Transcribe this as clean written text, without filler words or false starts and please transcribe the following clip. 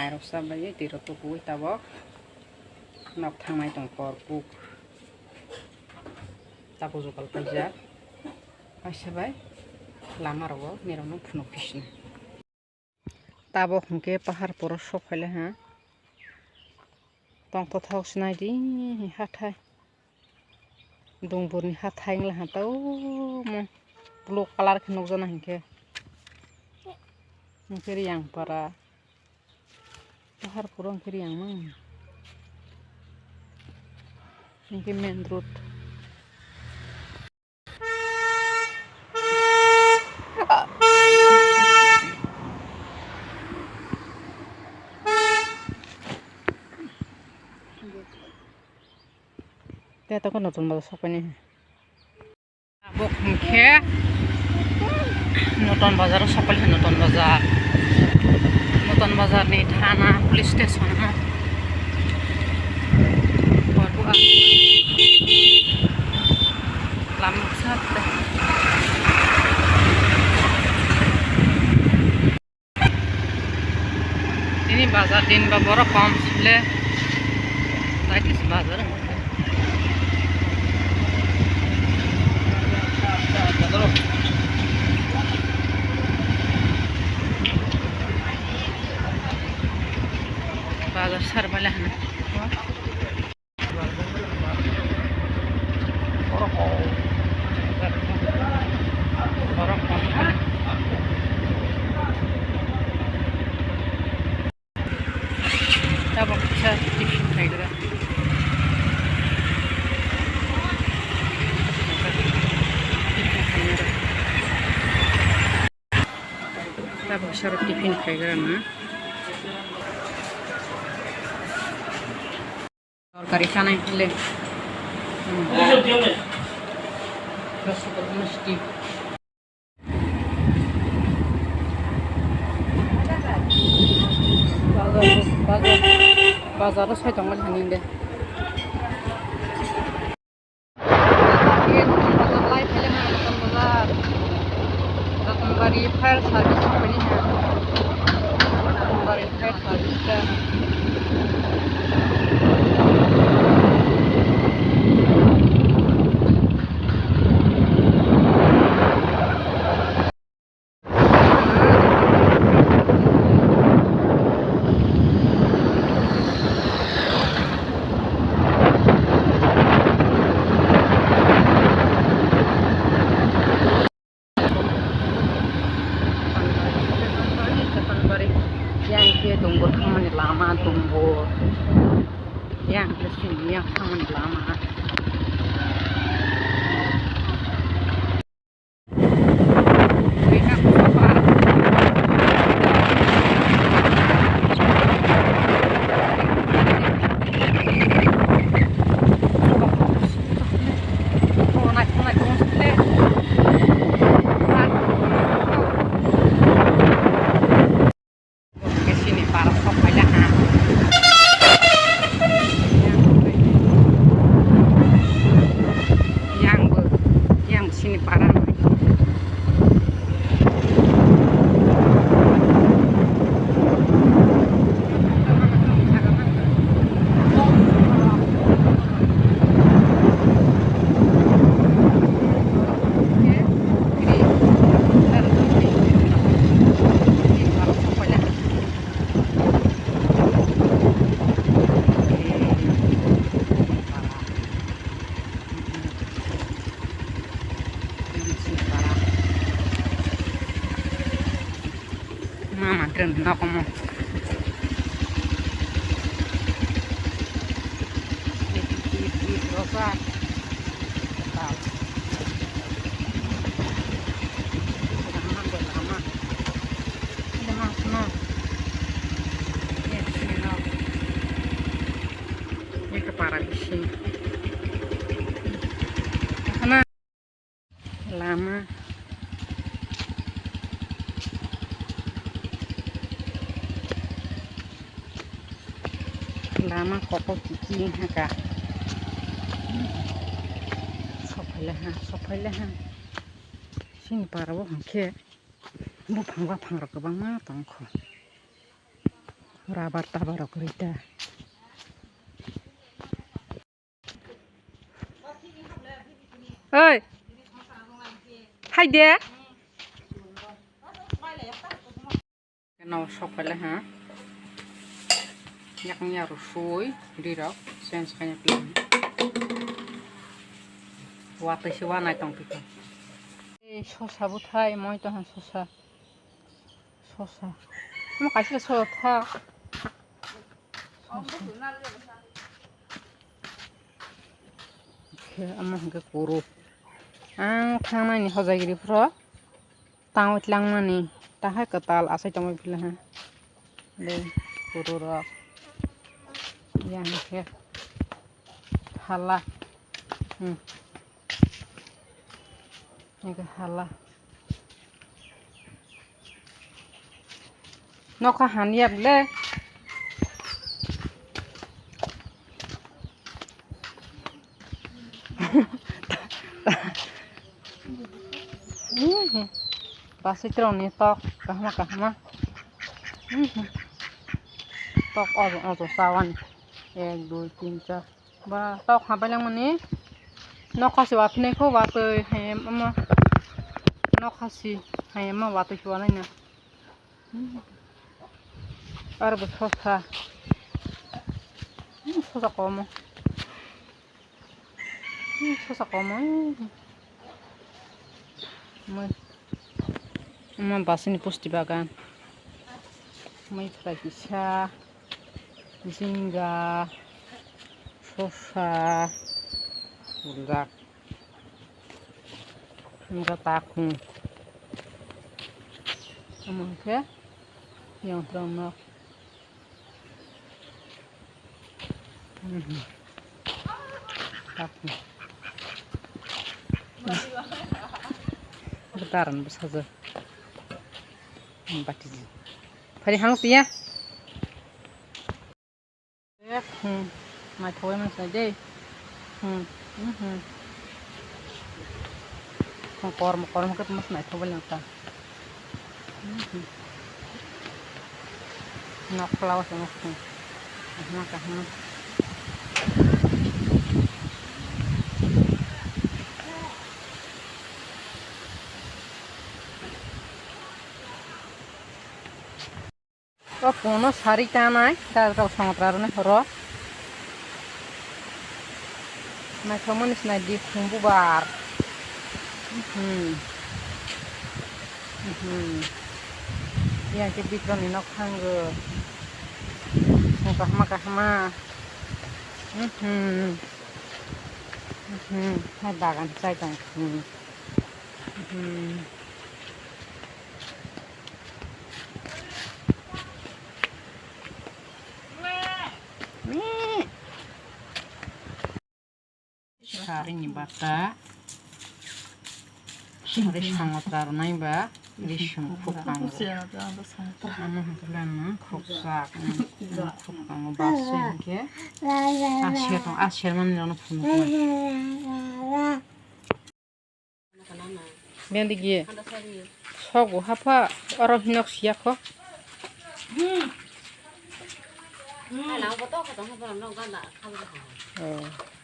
rok sabai tiro to kui tabok nok thangnai tongkor kuk tabu jokal paijak pasabai lama rogo nirokno phunuk pisni tabo hingke pahar poro sofaile ha tongpo thok snai di hathai dongburni hathai ngla ha tau mo blue color ke nukjana hingke hingke yang para pahar poro hingke yang mang hingke main road Kita kan nonton bazar siapa nih? Abok mungkin nonton bazar siapa nih nonton bazar nih Thana police station mah. Baru lama sate. Ini bazar din babora kom sile. Tadi bazar. bazar sarbalah na tabak sa tiffin kaidra tabak sa tiffin kaidra na Kari sana ile rasa mesti bazar saya tonggal hanin deh fire service company fire service Tunggu taman lama tunggu yang kesini yang taman lama sini parah mama dren na como rosa ini para di sini karena lama lama koko cici haka sopai lah sini para wo hangke mo phangwa phangrok kobang ma tongkho rabar tabar kerita. Oi, hai dia. Kenal sok pala ha. Yaknya rusui dirok sen sekanya pilih. Wate si wana tong pika. Sosa butai moi to han sosa. Sosa. Mo kasih sosa. Oke, amah ke kuru. Thang ni hojagiri pro. Tang utlang mani. Tahai ketal asai tong pilih ha. Le kuru rok. Yang ke halah. Ini ke halah. Nok haniap le. Pasti terus tok kahma. Tok auto sawan. 1 2 3 4 ba tok ha palang mani. Nok kasih wapne ko watu hem ama. Nok kasih hem ama watu chuana na. Arab sosa. Sosa como. Sosa como. Basini pusti bagan. Mai prakisa. Jingga. Sosa. Bulak. Enggak takung. Amang ke yang terang. Takung. Betaran besar. Batiz. Pari hangus ya. Mai thoi man sai dei. Kor ket mas mai thoi lang ta. Nok lawas nok. Kahma. Pono sari tanai, dar kau sangat nih horo. Nah kamu nih di kumbu bar. Yang kebitron ini nok hangge. Kahma. Hai bagan saya tang. Sari ni bata. Sari sangat karunai ba. Lishum fukang. Fuksak. Fukang basu ke. Asyir man nilano punu. Biar digi. Sogo apa orang hinok siak kok. Hai, lão có tốt không? Không phải nó con đã không được.